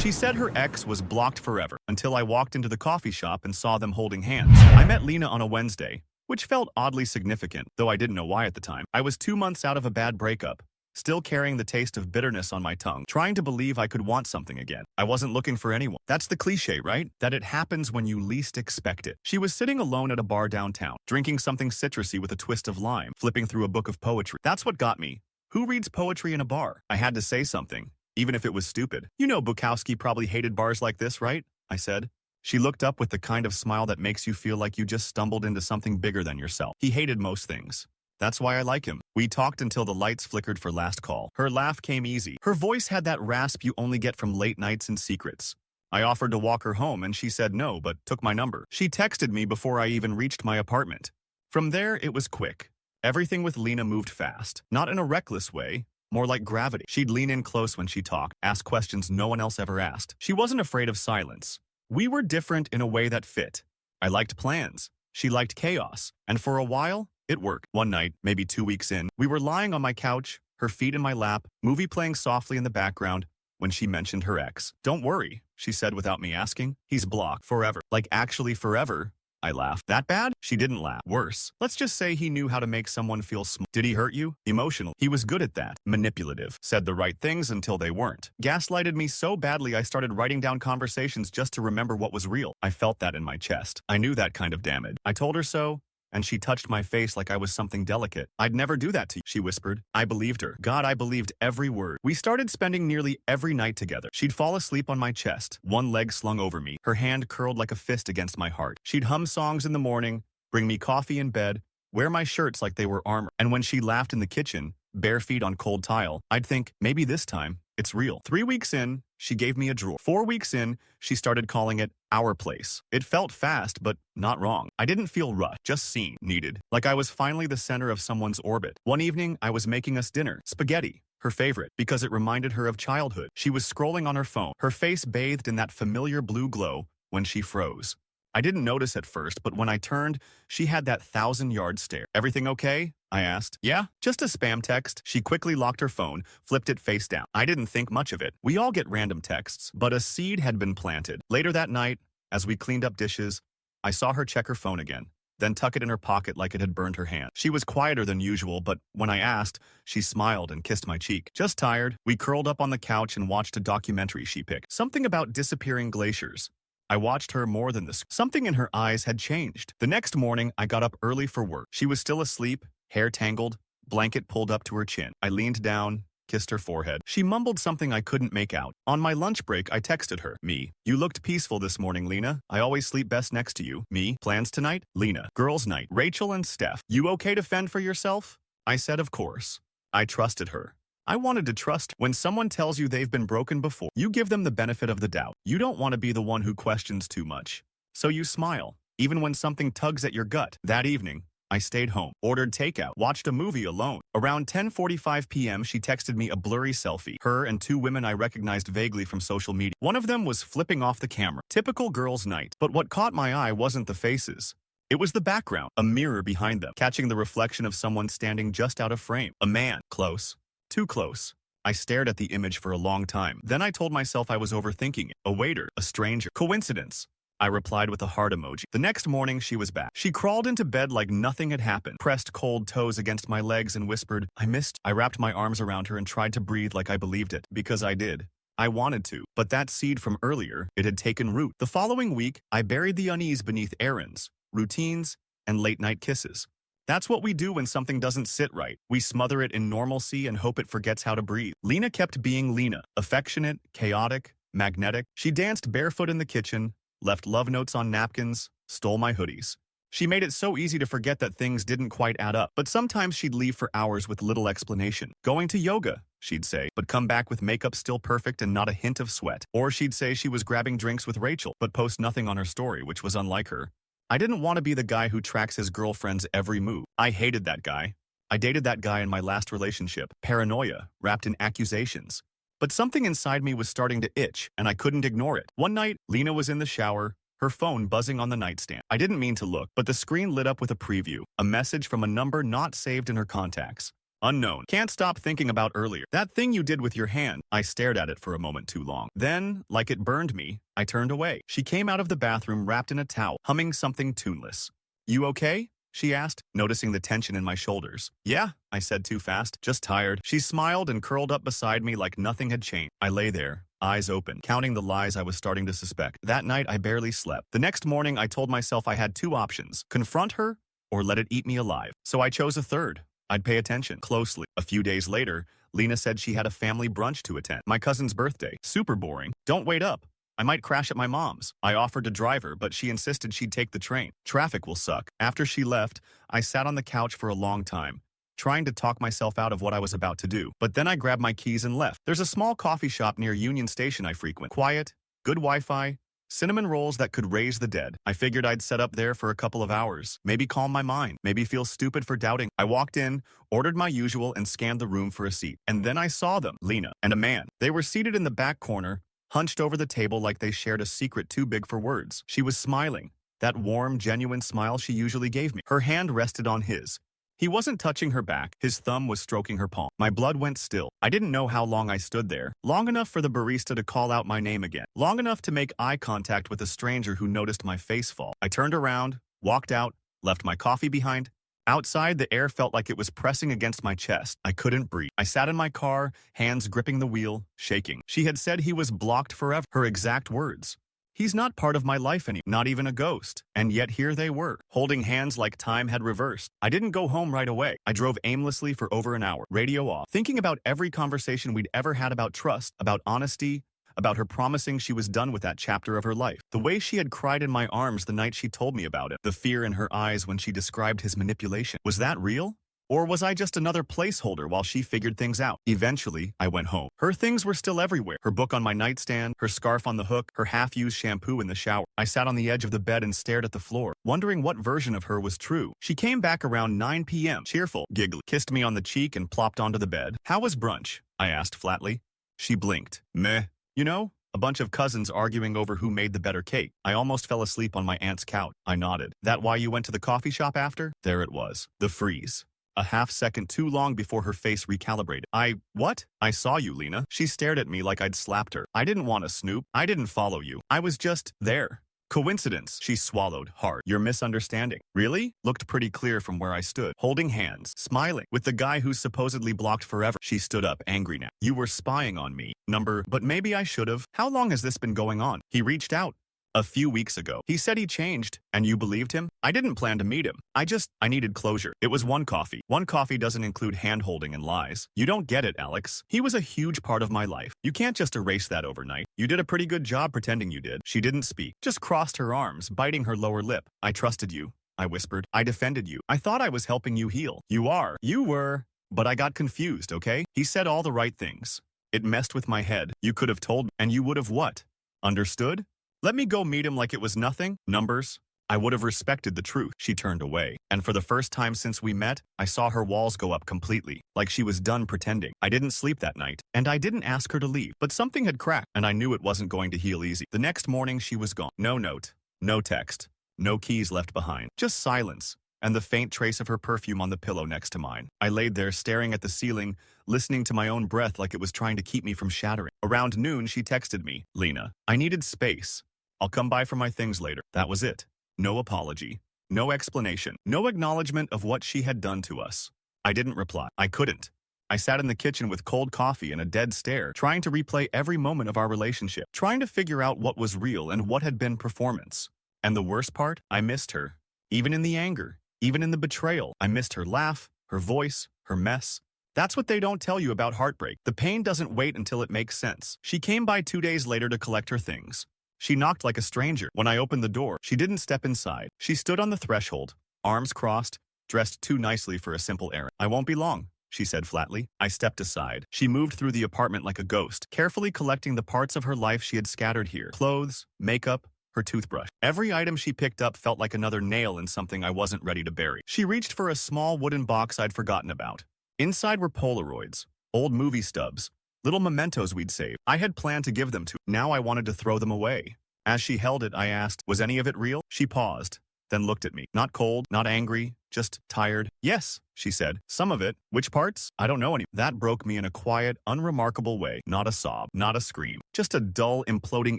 She said her ex was blocked forever until I walked into the coffee shop and saw them holding hands. I met Lena on a Wednesday, which felt oddly significant, though I didn't know why at the time. I was 2 months out of a bad breakup, still carrying the taste of bitterness on my tongue, trying to believe I could want something again. I wasn't looking for anyone. That's the cliche, right? That it happens when you least expect it. She was sitting alone at a bar downtown, drinking something citrusy with a twist of lime, flipping through a book of poetry. That's what got me. Who reads poetry in a bar? I had to say something, even if it was stupid. You know Bukowski probably hated bars like this, right? I said. She looked up with the kind of smile that makes you feel like you just stumbled into something bigger than yourself. He hated most things. That's why I like him. We talked until the lights flickered for last call. Her laugh came easy. Her voice had that rasp you only get from late nights and secrets. I offered to walk her home and she said no, but took my number. She texted me before I even reached my apartment. From there, it was quick. Everything with Lena moved fast. Not in a reckless way, more like gravity. She'd lean in close when she talked, ask questions no one else ever asked. She wasn't afraid of silence. We were different in a way that fit. I liked plans. She liked chaos. And for a while, it worked. One night, maybe 2 weeks in, we were lying on my couch, her feet in my lap, movie playing softly in the background, when she mentioned her ex. Don't worry, she said without me asking. He's blocked forever. Like actually forever. I laughed. That bad? She didn't laugh. Worse. Let's just say he knew how to make someone feel small. Did he hurt you? Emotional. He was good at that. Manipulative. Said the right things until they weren't. Gaslighted me so badly I started writing down conversations just to remember what was real. I felt that in my chest. I knew that kind of damage. I told her so, and she touched my face like I was something delicate. I'd never do that to you, she whispered. I believed her. God, I believed every word. We started spending nearly every night together. She'd fall asleep on my chest, one leg slung over me, her hand curled like a fist against my heart. She'd hum songs in the morning, bring me coffee in bed, wear my shirts like they were armor. And when she laughed in the kitchen, bare feet on cold tile, I'd think, maybe this time, it's real. 3 weeks in, she gave me a drawer. 4 weeks in, she started calling it our place. It felt fast, but not wrong. I didn't feel rushed, just seen, needed. Like I was finally the center of someone's orbit. One evening, I was making us dinner. Spaghetti, her favorite, because it reminded her of childhood. She was scrolling on her phone, her face bathed in that familiar blue glow, when she froze. I didn't notice at first, but when I turned, she had that 1,000-yard stare. Everything okay? I asked. Yeah, just a spam text. She quickly locked her phone, flipped it face down. I didn't think much of it. We all get random texts, but a seed had been planted. Later that night, as we cleaned up dishes, I saw her check her phone again, then tuck it in her pocket like it had burned her hand. She was quieter than usual, but when I asked, she smiled and kissed my cheek. Just tired. We curled up on the couch and watched a documentary she picked. Something about disappearing glaciers. I watched her more than this. Something in her eyes had changed. The next morning, I got up early for work. She was still asleep, hair tangled, blanket pulled up to her chin. I leaned down, kissed her forehead. She mumbled something I couldn't make out. On my lunch break, I texted her. Me. You looked peaceful this morning, Lena. I always sleep best next to you. Me. Plans tonight? Lena. Girls' night. Rachel and Steph. You okay to fend for yourself? I said of course. I trusted her. I wanted to trust. When someone tells you they've been broken before, you give them the benefit of the doubt. You don't want to be the one who questions too much. So you smile, even when something tugs at your gut. That evening, I stayed home, ordered takeout, watched a movie alone. Around 10:45 p.m., she texted me a blurry selfie. Her and 2 women I recognized vaguely from social media. One of them was flipping off the camera. Typical girls' night. But what caught my eye wasn't the faces. It was the background, a mirror behind them, catching the reflection of someone standing just out of frame. A man, close. Too close. I stared at the image for a long time. Then I told myself I was overthinking it. A waiter, a stranger. Coincidence. I replied with a heart emoji. The next morning, she was back. She crawled into bed like nothing had happened, pressed cold toes against my legs and whispered, I missed. I wrapped my arms around her and tried to breathe like I believed it, because I did. I wanted to. But that seed from earlier, it had taken root. The following week, I buried the unease beneath errands, routines, and late-night kisses. That's what we do when something doesn't sit right. We smother it in normalcy and hope it forgets how to breathe. Lena kept being Lena, affectionate, chaotic, magnetic. She danced barefoot in the kitchen, left love notes on napkins, stole my hoodies. She made it so easy to forget that things didn't quite add up. But sometimes she'd leave for hours with little explanation. Going to yoga, she'd say, but come back with makeup still perfect and not a hint of sweat. Or she'd say she was grabbing drinks with Rachel, but post nothing on her story, which was unlike her. I didn't want to be the guy who tracks his girlfriend's every move. I hated that guy. I dated that guy in my last relationship. Paranoia, wrapped in accusations. But something inside me was starting to itch, and I couldn't ignore it. One night, Lena was in the shower, her phone buzzing on the nightstand. I didn't mean to look, but the screen lit up with a preview, a message from a number not saved in her contacts. Unknown. Can't stop thinking about earlier. That thing you did with your hand. I stared at it for a moment too long. Then, like it burned me, I turned away. She came out of the bathroom wrapped in a towel, humming something tuneless. You okay? She asked, noticing the tension in my shoulders. Yeah, I said too fast, just tired. She smiled and curled up beside me like nothing had changed. I lay there, eyes open, counting the lies I was starting to suspect. That night, I barely slept. The next morning, I told myself I had two options: confront her or let it eat me alive. So I chose a third. I'd pay attention closely. A few days later, Lena said she had a family brunch to attend. My cousin's birthday. Super boring. Don't wait up. I might crash at my mom's. I offered to drive her, but she insisted she'd take the train. Traffic will suck. After she left, I sat on the couch for a long time, trying to talk myself out of what I was about to do. But then I grabbed my keys and left. There's a small coffee shop near Union Station I frequent. Quiet, good Wi-Fi, cinnamon rolls that could raise the dead. I figured I'd set up there for a couple of hours. Maybe calm my mind. Maybe feel stupid for doubting. I walked in, ordered my usual, and scanned the room for a seat. And then I saw them, Lena and a man. They were seated in the back corner, hunched over the table like they shared a secret too big for words. She was smiling, that warm, genuine smile she usually gave me. Her hand rested on his. He wasn't touching her back. His thumb was stroking her palm. My blood went still. I didn't know how long I stood there. Long enough for the barista to call out my name again. Long enough to make eye contact with a stranger who noticed my face fall. I turned around, walked out, left my coffee behind. Outside, the air felt like it was pressing against my chest. I couldn't breathe. I sat in my car, hands gripping the wheel, shaking. She had said he was blocked forever. Her exact words. He's not part of my life anymore, not even a ghost. And yet here they were, holding hands like time had reversed. I didn't go home right away. I drove aimlessly for over an hour, radio off, thinking about every conversation we'd ever had about trust, about honesty, about her promising she was done with that chapter of her life. The way she had cried in my arms the night she told me about it. The fear in her eyes when she described his manipulation. Was that real? Or was I just another placeholder while she figured things out? Eventually, I went home. Her things were still everywhere. Her book on my nightstand, her scarf on the hook, her half-used shampoo in the shower. I sat on the edge of the bed and stared at the floor, wondering what version of her was true. She came back around 9 p.m., cheerful, giggly, kissed me on the cheek and plopped onto the bed. How was brunch? I asked flatly. She blinked. Meh. You know, a bunch of cousins arguing over who made the better cake. I almost fell asleep on my aunt's couch. I nodded. That why you went to the coffee shop after? There it was. The freeze. A half second too long before her face recalibrated. What? I saw you, Lena. She stared at me like I'd slapped her. I didn't want to snoop. I didn't follow you. I was just there. Coincidence. She swallowed hard. Your misunderstanding. Really? Looked pretty clear from where I stood, holding hands, smiling, with the guy who's supposedly blocked forever. She stood up, angry now. You were spying on me. But maybe I should have. How long has this been going on? He reached out. A few weeks ago. He said he changed, and you believed him? I didn't plan to meet him. I needed closure. It was one coffee. One coffee doesn't include hand-holding and lies. You don't get it, Alex. He was a huge part of my life. You can't just erase that overnight. You did a pretty good job pretending you did. She didn't speak, just crossed her arms, biting her lower lip. I trusted you, I whispered. I defended you. I thought I was helping you heal. You are. You were. But I got confused, okay? He said all the right things. It messed with my head. You could have told me. And you would have what? Understood? Let me go meet him like it was nothing? Numbers? I would have respected the truth. She turned away. And for the first time since we met, I saw her walls go up completely, like she was done pretending. I didn't sleep that night, and I didn't ask her to leave. But something had cracked, and I knew it wasn't going to heal easy. The next morning, she was gone. No note, no text, no keys left behind. Just silence, and the faint trace of her perfume on the pillow next to mine. I laid there staring at the ceiling, listening to my own breath like it was trying to keep me from shattering. Around noon, she texted me, Lena, I needed space. I'll come by for my things later. That was it. No apology. No explanation. No acknowledgement of what she had done to us. I didn't reply. I couldn't. I sat in the kitchen with cold coffee and a dead stare, trying to replay every moment of our relationship, trying to figure out what was real and what had been performance. And the worst part? I missed her. Even in the anger. Even in the betrayal. I missed her laugh, her voice, her mess. That's what they don't tell you about heartbreak. The pain doesn't wait until it makes sense. She came by 2 days later to collect her things. She knocked like a stranger. When I opened the door, she didn't step inside. She stood on the threshold, arms crossed, dressed too nicely for a simple errand. I won't be long, she said flatly. I stepped aside. She moved through the apartment like a ghost, carefully collecting the parts of her life she had scattered here. Clothes, makeup, her toothbrush. Every item she picked up felt like another nail in something I wasn't ready to bury. She reached for a small wooden box I'd forgotten about. Inside were Polaroids, old movie stubs, little mementos we'd saved. I had planned to give them to her. Now I wanted to throw them away. As she held it, I asked, was any of it real? She paused, then looked at me. Not cold, not angry, just tired. Yes, she said. Some of it. Which parts? I don't know any. That broke me in a quiet, unremarkable way. Not a sob, not a scream. Just a dull, imploding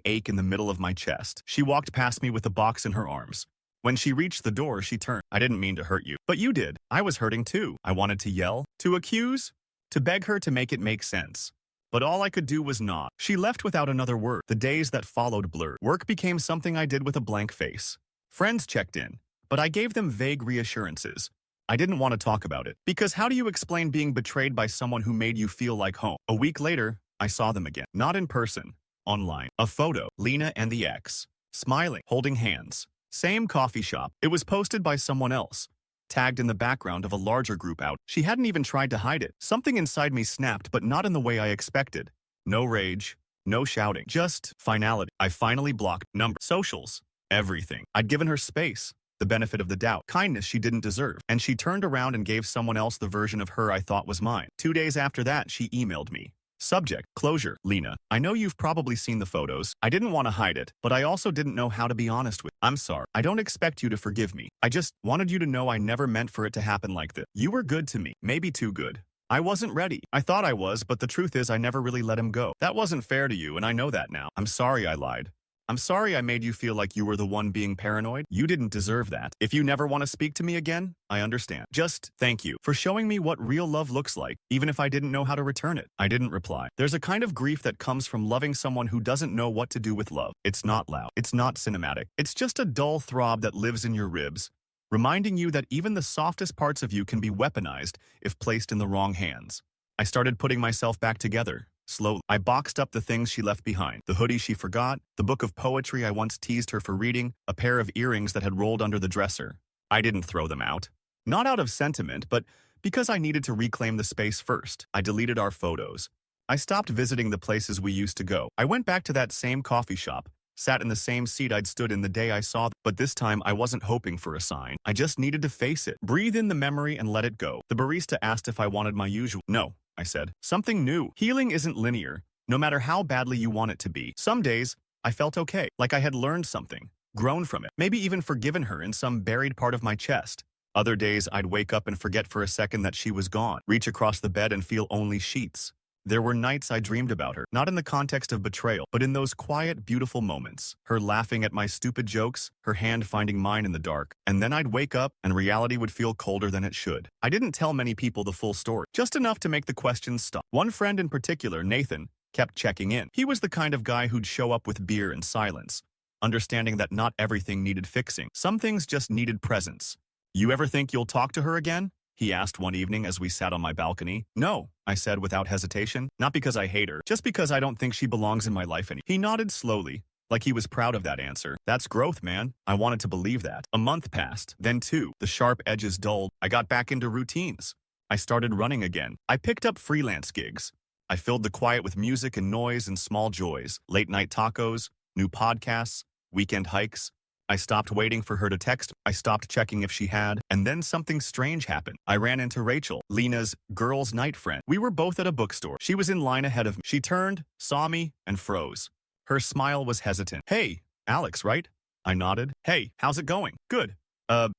ache in the middle of my chest. She walked past me with the box in her arms. When she reached the door, she turned. I didn't mean to hurt you, but you did. I was hurting too. I wanted to yell, to accuse, to beg her to make it make sense. But all I could do was nod. She left without another word. The days that followed blurred. Work became something I did with a blank face. Friends checked in, but I gave them vague reassurances. I didn't want to talk about it, because how do you explain being betrayed by someone who made you feel like home? A week later, I saw them again. Not in person, online. A photo, Lena and the ex, smiling, holding hands. Same coffee shop. It was posted by someone else, tagged in the background of a larger group out. She hadn't even tried to hide it. Something inside me snapped, but not in the way I expected. No rage, no shouting, just finality. I finally blocked number, socials, everything. I'd given her space, the benefit of the doubt, kindness she didn't deserve, and she turned around and gave someone else the version of her I thought was mine. 2 days after that, she emailed me. Subject, closure, Lena. I know you've probably seen the photos. I didn't want to hide it, but I also didn't know how to be honest with you. I'm sorry. I don't expect you to forgive me. I just wanted you to know I never meant for it to happen like this. You were good to me, maybe too good. I wasn't ready. I thought I was, but the truth is I never really let him go. That wasn't fair to you, and I know that now. I'm sorry I lied. I'm sorry I made you feel like you were the one being paranoid. You didn't deserve that. If you never want to speak to me again, I understand. Just thank you for showing me what real love looks like, even if I didn't know how to return it. I didn't reply. There's a kind of grief that comes from loving someone who doesn't know what to do with love. It's not loud. It's not cinematic. It's just a dull throb that lives in your ribs, reminding you that even the softest parts of you can be weaponized if placed in the wrong hands. I started putting myself back together. Slowly, I boxed up the things she left behind. The hoodie she forgot, the book of poetry I once teased her for reading, a pair of earrings that had rolled under the dresser. I didn't throw them out. Not out of sentiment, but because I needed to reclaim the space first. I deleted our photos. I stopped visiting the places we used to go. I went back to that same coffee shop, sat in the same seat I'd stood in the day I saw them. But this time I wasn't hoping for a sign. I just needed to face it. Breathe in the memory and let it go. The barista asked if I wanted my usual. No, I said. Something new. Healing isn't linear, no matter how badly you want it to be. Some days, I felt okay, like I had learned something, grown from it, maybe even forgiven her in some buried part of my chest. Other days, I'd wake up and forget for a second that she was gone, reach across the bed and feel only sheets. There were nights I dreamed about her, not in the context of betrayal, but in those quiet, beautiful moments. Her laughing at my stupid jokes, her hand finding mine in the dark. And then I'd wake up and reality would feel colder than it should. I didn't tell many people the full story, just enough to make the questions stop. One friend in particular, Nathan, kept checking in. He was the kind of guy who'd show up with beer and silence, understanding that not everything needed fixing. Some things just needed presence. You ever think you'll talk to her again? He asked one evening as we sat on my balcony. No, I said without hesitation. Not because I hate her, just because I don't think she belongs in my life anymore. He nodded slowly, like he was proud of that answer. That's growth, man. I wanted to believe that. A month passed, then two. The sharp edges dulled. I got back into routines. I started running again. I picked up freelance gigs. I filled the quiet with music and noise and small joys. Late night tacos, new podcasts, weekend hikes. I stopped waiting for her to text. I stopped checking if she had. And then something strange happened. I ran into Rachel, Lena's girls' night friend. We were both at a bookstore. She was in line ahead of me. She turned, saw me, and froze. Her smile was hesitant. Hey, Alex, right? I nodded. Hey, how's it going? Good.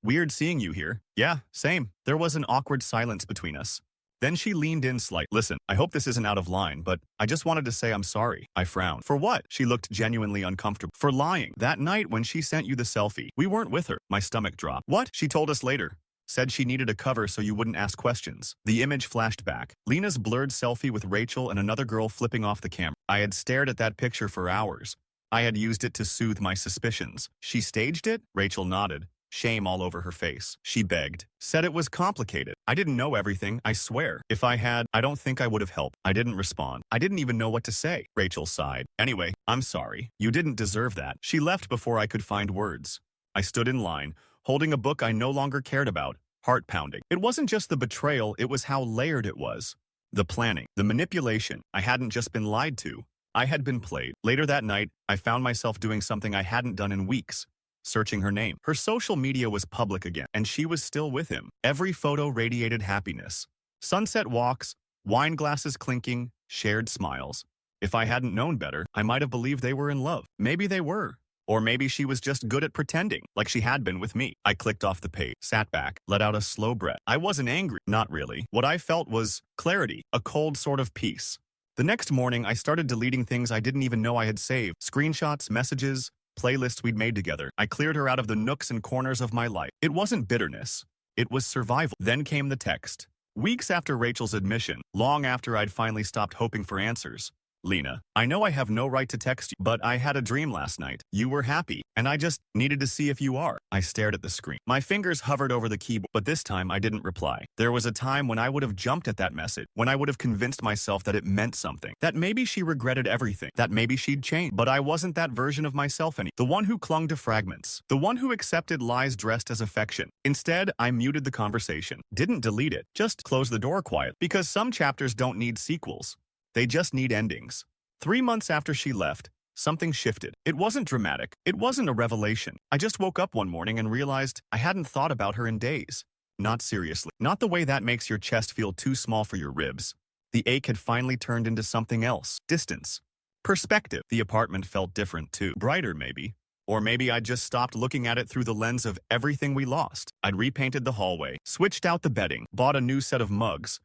Weird seeing you here. Yeah, same. There was an awkward silence between us. Then she leaned in slightly. Listen, I hope this isn't out of line, but I just wanted to say I'm sorry. I frowned. For what? She looked genuinely uncomfortable. For lying. That night when she sent you the selfie, we weren't with her. My stomach dropped. What? She told us later. Said she needed a cover so you wouldn't ask questions. The image flashed back. Lena's blurred selfie with Rachel and another girl flipping off the camera. I had stared at that picture for hours. I had used it to soothe my suspicions. She staged it? Rachel nodded. Shame all over her face. She begged. Said it was complicated. I didn't know everything, I swear. If I had, I don't think I would have helped. I didn't respond. I didn't even know what to say. Rachel sighed. Anyway, I'm sorry. You didn't deserve that. She left before I could find words. I stood in line, holding a book I no longer cared about, heart pounding. It wasn't just the betrayal, it was how layered it was. The planning, the manipulation. I hadn't just been lied to. I had been played. Later that night, I found myself doing something I hadn't done in weeks. Searching her name. Her social media was public again, and she was still with him. Every photo radiated happiness. Sunset walks, wine glasses clinking, shared smiles. If I hadn't known better, I might have believed they were in love. Maybe they were. Or maybe she was just good at pretending, like she had been with me. I clicked off the page, sat back, let out a slow breath. I wasn't angry, not really. What I felt was clarity, a cold sort of peace. The next morning, I started deleting things I didn't even know I had saved. Screenshots, messages, playlists we'd made together. I cleared her out of the nooks and corners of my life. It wasn't bitterness. It was survival. Then came the text. Weeks after Rachel's admission, long after I'd finally stopped hoping for answers. Lena, I know I have no right to text you, but I had a dream last night. You were happy, and I just needed to see if you are. I stared at the screen. My fingers hovered over the keyboard, but this time I didn't reply. There was a time when I would have jumped at that message, when I would have convinced myself that it meant something, that maybe she regretted everything, that maybe she'd changed. But I wasn't that version of myself anymore. The one who clung to fragments, the one who accepted lies dressed as affection. Instead, I muted the conversation, didn't delete it, just closed the door quietly, because some chapters don't need sequels. They just need endings. 3 months after she left, something shifted. It wasn't dramatic. It wasn't a revelation. I just woke up one morning and realized I hadn't thought about her in days. Not seriously. Not the way that makes your chest feel too small for your ribs. The ache had finally turned into something else. Distance. Perspective. The apartment felt different too. Brighter, maybe. Or maybe I'd just stopped looking at it through the lens of everything we lost. I'd repainted the hallway, switched out the bedding, bought a new set of mugs.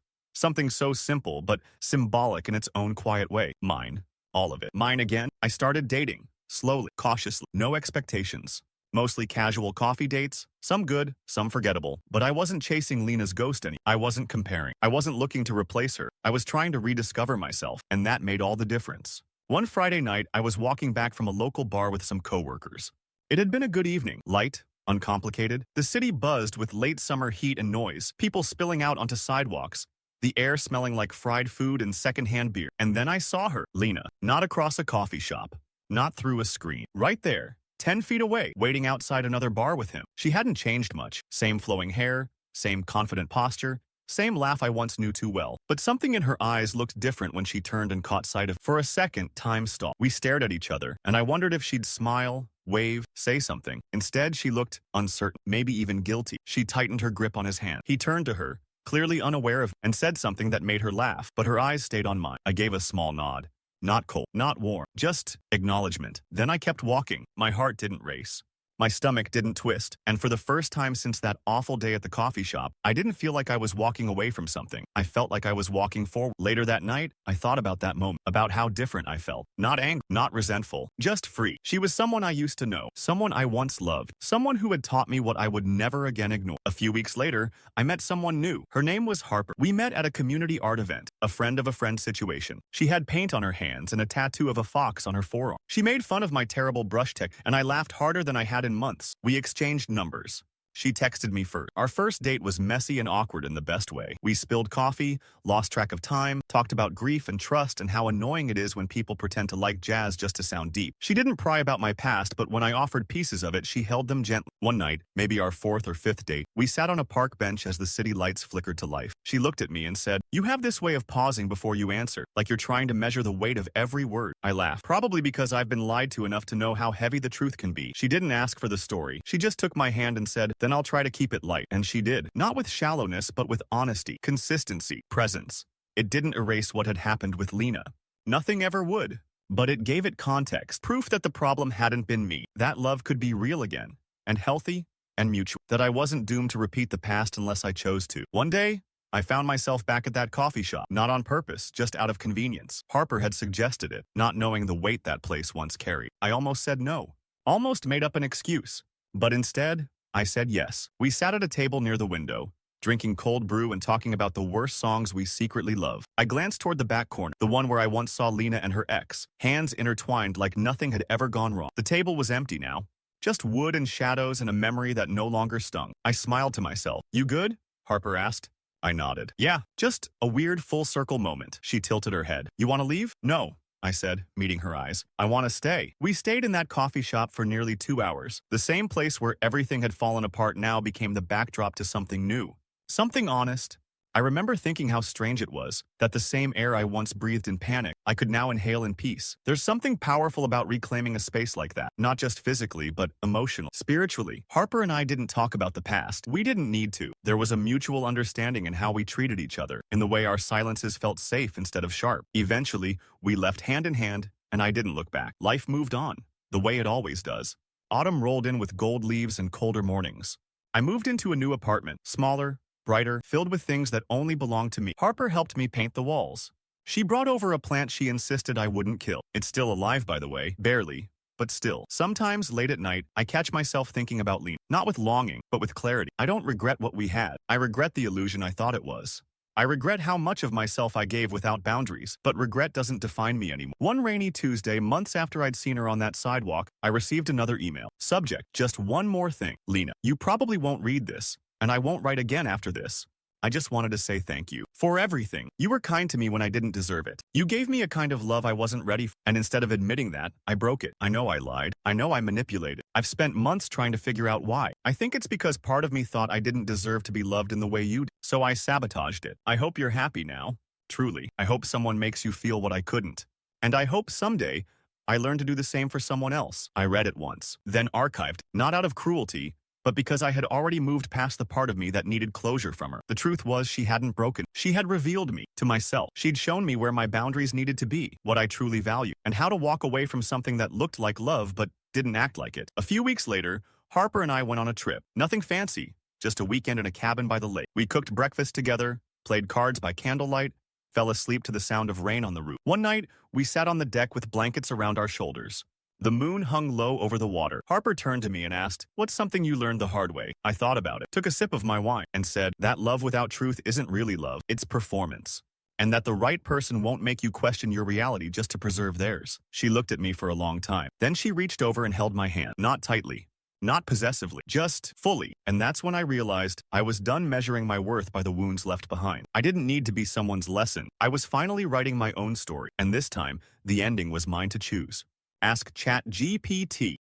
Something so simple, but symbolic in its own quiet way. Mine. All of it. Mine again. I started dating. Slowly, cautiously. No expectations. Mostly casual coffee dates. Some good, some forgettable. But I wasn't chasing Lena's ghost any. I wasn't comparing. I wasn't looking to replace her. I was trying to rediscover myself, and that made all the difference. One Friday night, I was walking back from a local bar with some coworkers. It had been a good evening. Light, uncomplicated. The city buzzed with late summer heat and noise. People spilling out onto sidewalks. The air smelling like fried food and secondhand beer. And then I saw her, Lena, not across a coffee shop, not through a screen, right there, 10 feet away, waiting outside another bar with him. She hadn't changed much. Same flowing hair, same confident posture, same laugh I once knew too well. But something in her eyes looked different when she turned and caught sight of. For a second, time stopped. We stared at each other, and I wondered if she'd smile, wave, say something. Instead, she looked uncertain, maybe even guilty. She tightened her grip on his hand. He turned to her, clearly unaware of, and said something that made her laugh, but her eyes stayed on mine. I gave a small nod. Not cold, not warm, just acknowledgement. Then I kept walking. My heart didn't race. My stomach didn't twist, and for the first time since that awful day at the coffee shop, I didn't feel like I was walking away from something. I felt like I was walking forward. Later that night, I thought about that moment, about how different I felt. Not angry, not resentful, just free. She was someone I used to know, someone I once loved, someone who had taught me what I would never again ignore. A few weeks later, I met someone new. Her name was Harper. We met at a community art event, a friend of a friend situation. She had paint on her hands and a tattoo of a fox on her forearm. She made fun of my terrible brush tech, and I laughed harder than I had in months. We exchanged numbers. She texted me first. Our first date was messy and awkward in the best way. We spilled coffee, lost track of time, talked about grief and trust and how annoying it is when people pretend to like jazz just to sound deep. She didn't pry about my past, but when I offered pieces of it, she held them gently. One night, maybe our 4th or 5th date, we sat on a park bench as the city lights flickered to life. She looked at me and said, "You have this way of pausing before you answer, like you're trying to measure the weight of every word." I laughed, probably because I've been lied to enough to know how heavy the truth can be. She didn't ask for the story. She just took my hand and said, "Then I'll try to keep it light." And she did. Not with shallowness, but with honesty, consistency, presence. It didn't erase what had happened with Lena. Nothing ever would. But it gave it context, proof that the problem hadn't been me, that love could be real again, and healthy, and mutual, that I wasn't doomed to repeat the past unless I chose to. One day, I found myself back at that coffee shop, not on purpose, just out of convenience. Harper had suggested it, not knowing the weight that place once carried. I almost said no, almost made up an excuse, but instead, I said yes. We sat at a table near the window, drinking cold brew and talking about the worst songs we secretly love. I glanced toward the back corner, the one where I once saw Lena and her ex, hands intertwined like nothing had ever gone wrong. The table was empty now, just wood and shadows and a memory that no longer stung. I smiled to myself. "You good?" Harper asked. I nodded. "Yeah, just a weird full circle moment." She tilted her head. "You want to leave?" "No," I said, meeting her eyes. "I want to stay." We stayed in that coffee shop for nearly 2 hours. The same place where everything had fallen apart now became the backdrop to something new. Something honest. I remember thinking how strange it was, that the same air I once breathed in panic, I could now inhale in peace. There's something powerful about reclaiming a space like that, not just physically, but emotionally, spiritually. Harper and I didn't talk about the past. We didn't need to. There was a mutual understanding in how we treated each other, in the way our silences felt safe instead of sharp. Eventually, we left hand in hand, and I didn't look back. Life moved on. the way it always does. Autumn rolled in with gold leaves and colder mornings. I moved into a new apartment, smaller, brighter, filled with things that only belonged to me. Harper helped me paint the walls. She brought over a plant she insisted I wouldn't kill. It's still alive, by the way, barely, but still. Sometimes late at night, I catch myself thinking about Lena, not with longing, but with clarity. I don't regret what we had. I regret the illusion I thought it was. I regret how much of myself I gave without boundaries, but regret doesn't define me anymore. One rainy Tuesday, months after I'd seen her on that sidewalk, I received another email. Subject, just one more thing. Lena, you probably won't read this, and I won't write again after this. I just wanted to say thank you for everything. You were kind to me when I didn't deserve it. You gave me a kind of love I wasn't ready for, and instead of admitting that, I broke it. I know I lied. I know I manipulated. I've spent months trying to figure out why. I think it's because part of me thought I didn't deserve to be loved in the way you did, so I sabotaged it. I hope you're happy now. Truly. I hope someone makes you feel what I couldn't. And I hope someday I learn to do the same for someone else. I read it once, then archived, not out of cruelty, but because I had already moved past the part of me that needed closure from her. The truth was she hadn't broken. She had revealed me to myself. She'd shown me where my boundaries needed to be, what I truly value, and how to walk away from something that looked like love but didn't act like it. A few weeks later, Harper and I went on a trip. Nothing fancy, just a weekend in a cabin by the lake. We cooked breakfast together, played cards by candlelight, fell asleep to the sound of rain on the roof. One night, we sat on the deck with blankets around our shoulders. The moon hung low over the water. Harper turned to me and asked, "What's something you learned the hard way?" I thought about it, took a sip of my wine, and said, that love without truth isn't really love, it's performance. And that the right person won't make you question your reality just to preserve theirs. She looked at me for a long time. Then she reached over and held my hand, not tightly, not possessively, just fully. And that's when I realized I was done measuring my worth by the wounds left behind. I didn't need to be someone's lesson. I was finally writing my own story, and this time, the ending was mine to choose. Ask ChatGPT.